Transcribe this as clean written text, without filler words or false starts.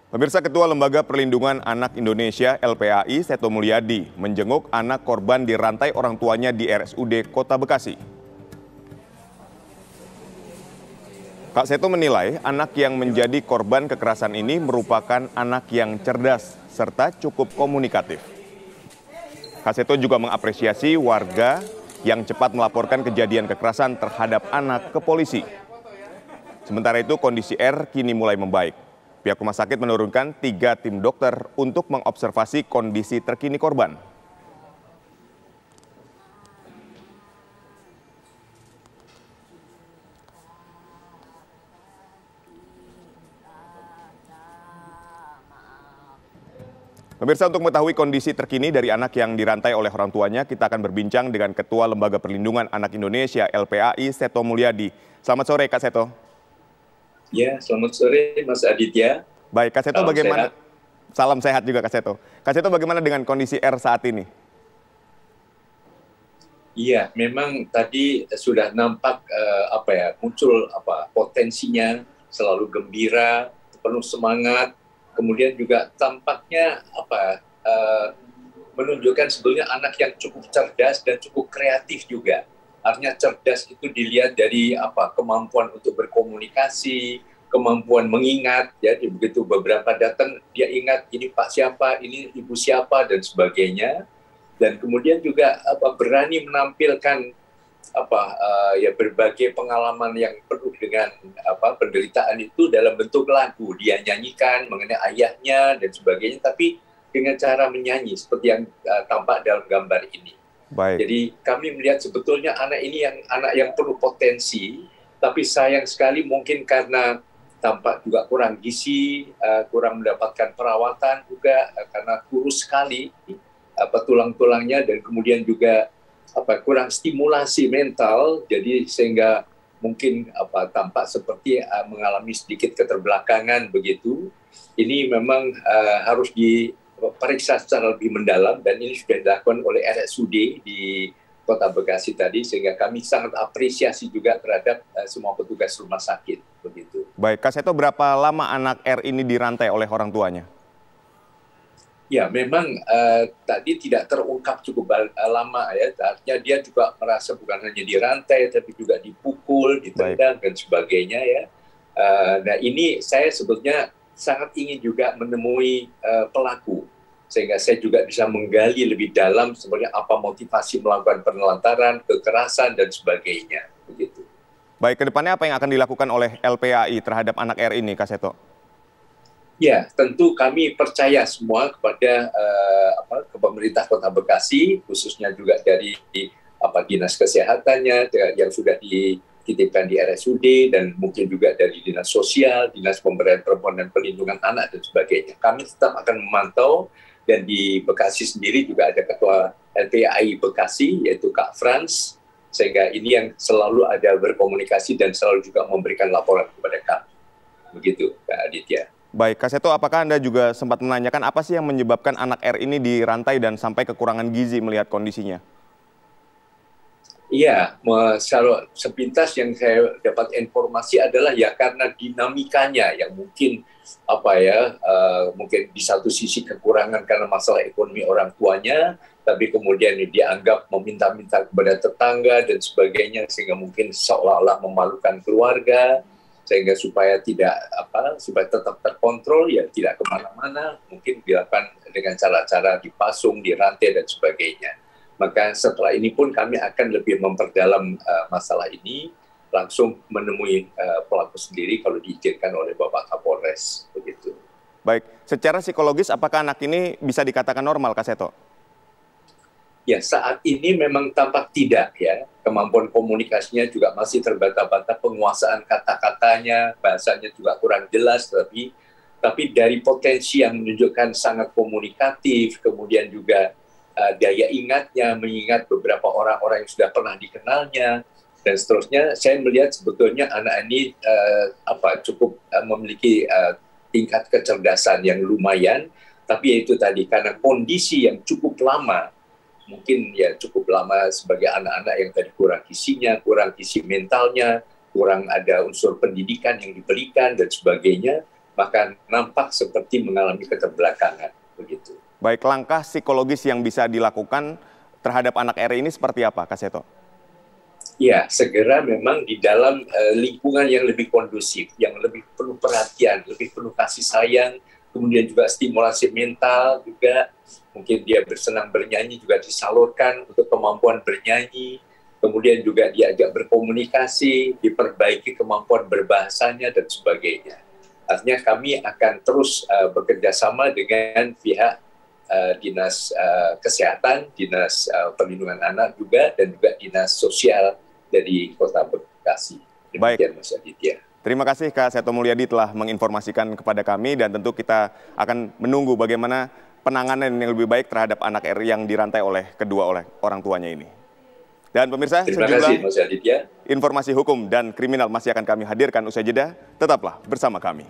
Pemirsa, Ketua Lembaga Perlindungan Anak Indonesia (LPAI) Seto Mulyadi menjenguk anak korban dirantai orang tuanya di RSUD Kota Bekasi. Kak Seto menilai anak yang menjadi korban kekerasan ini merupakan anak yang cerdas serta cukup komunikatif. Kak Seto juga mengapresiasi warga yang cepat melaporkan kejadian kekerasan terhadap anak ke polisi. Sementara itu kondisi R kini mulai membaik. Pihak rumah sakit menurunkan 3 tim dokter untuk mengobservasi kondisi terkini korban. Pemirsa, untuk mengetahui kondisi terkini dari anak yang dirantai oleh orang tuanya, kita akan berbincang dengan Ketua Lembaga Perlindungan Anak Indonesia (LPAI) Seto Mulyadi. Selamat sore, Kak Seto. Ya, selamat sore Mas Aditya. Baik, Kak Seto, Salam bagaimana? sehat. Salam sehat juga, Kak Seto. Kak Seto, bagaimana dengan kondisi R saat ini? Iya, memang tadi sudah nampak muncul potensinya, selalu gembira, penuh semangat. Kemudian juga tampaknya menunjukkan sebetulnya anak yang cukup cerdas dan cukup kreatif juga. Artinya cerdas itu dilihat dari kemampuan untuk berkomunikasi, kemampuan mengingat, ya begitu beberapa datang dia ingat ini Pak siapa, ini Ibu siapa dan sebagainya. Dan kemudian juga berani menampilkan berbagai pengalaman yang penuh dengan penderitaan itu dalam bentuk lagu. Dia nyanyikan mengenai ayahnya dan sebagainya, tapi dengan cara menyanyi seperti yang tampak dalam gambar ini. Baik. Jadi kami melihat sebetulnya anak ini anak yang penuh potensi, tapi sayang sekali mungkin karena tampak juga kurang gizi, kurang mendapatkan perawatan juga karena kurus sekali tulang-tulangnya, dan kemudian juga kurang stimulasi mental, jadi sehingga mungkin tampak seperti mengalami sedikit keterbelakangan begitu. Ini memang harus diperiksa secara lebih mendalam, dan ini sudah dilakukan oleh RSUD di Kota Bekasi tadi, sehingga kami sangat apresiasi juga terhadap semua petugas rumah sakit begitu. Baik, Kak Seto, berapa lama anak R ini dirantai oleh orang tuanya? Ya, memang tadi tidak terungkap cukup lama ya. Artinya dia juga merasa bukan hanya dirantai, tapi juga dipukul, ditendang dan sebagainya ya. Nah ini saya sebetulnya sangat ingin juga menemui pelaku, sehingga saya juga bisa menggali lebih dalam sebenarnya apa motivasi melakukan penelantaran, kekerasan dan sebagainya. Begitu. Baik, kedepannya apa yang akan dilakukan oleh LPAI terhadap anak R ini, Kak Seto? Ya, tentu kami percaya semua kepada ke pemerintah Kota Bekasi, khususnya juga dari dinas kesehatannya yang sudah dititipkan di RSUD, dan mungkin juga dari dinas sosial, dinas pemberdayaan perempuan dan perlindungan anak dan sebagainya. Kami tetap akan memantau, dan di Bekasi sendiri juga ada Ketua LPAI Bekasi, yaitu Kak Frans, sehingga ini yang selalu ada berkomunikasi dan selalu juga memberikan laporan kepada kami. Begitu, Kak Aditya. Baik, Kak Seto, apakah Anda juga sempat menanyakan apa sih yang menyebabkan anak R ini dirantai dan sampai kekurangan gizi melihat kondisinya? Iya, sepintas yang saya dapat informasi adalah ya karena dinamikanya yang mungkin mungkin di satu sisi kekurangan karena masalah ekonomi orang tuanya, tapi kemudian dianggap meminta-minta kepada tetangga dan sebagainya, sehingga mungkin seolah-olah memalukan keluarga, sehingga supaya tetap terkontrol, ya tidak kemana-mana, mungkin dilakukan dengan cara-cara dipasung, dirantai dan sebagainya. Maka setelah ini pun kami akan lebih memperdalam masalah ini, langsung menemui pelaku sendiri kalau diizinkan oleh Bapak Kapolres, begitu. Baik, secara psikologis apakah anak ini bisa dikatakan normal, Kak Seto? Ya, saat ini memang tampak tidak ya. Kemampuan komunikasinya juga masih terbata-bata, penguasaan kata-katanya, bahasanya juga kurang jelas, tapi dari potensi yang menunjukkan sangat komunikatif, kemudian juga daya ingatnya, mengingat beberapa orang-orang yang sudah pernah dikenalnya, dan seterusnya, saya melihat sebetulnya anak ini cukup memiliki tingkat kecerdasan yang lumayan, tapi itu tadi karena kondisi yang cukup lama, mungkin ya cukup lama sebagai anak-anak yang tadi kurang gizinya, kurang gizi mentalnya, kurang ada unsur pendidikan yang diberikan dan sebagainya, maka nampak seperti mengalami keterbelakangan begitu. Baik, langkah psikologis yang bisa dilakukan terhadap anak RI ini seperti apa, Kak Seto? Ya, segera memang di dalam lingkungan yang lebih kondusif, yang lebih penuh perhatian, lebih penuh kasih sayang, kemudian juga stimulasi mental juga, mungkin dia bersenang bernyanyi juga disalurkan untuk kemampuan bernyanyi, kemudian juga diajak berkomunikasi, diperbaiki kemampuan berbahasanya, dan sebagainya. Artinya kami akan terus bekerja sama dengan pihak Dinas Kesehatan, Dinas Perlindungan Anak juga, dan juga Dinas Sosial dari Kota Bekasi. Baik. Mas Aditya. Terima kasih Kak Seto Mulyadi telah menginformasikan kepada kami, dan tentu kita akan menunggu bagaimana penanganan yang lebih baik terhadap anak RI yang dirantai oleh orang tuanya ini. Dan pemirsa, terima kasih Mas Aditya. Informasi hukum dan kriminal masih akan kami hadirkan usai jeda. Tetaplah bersama kami.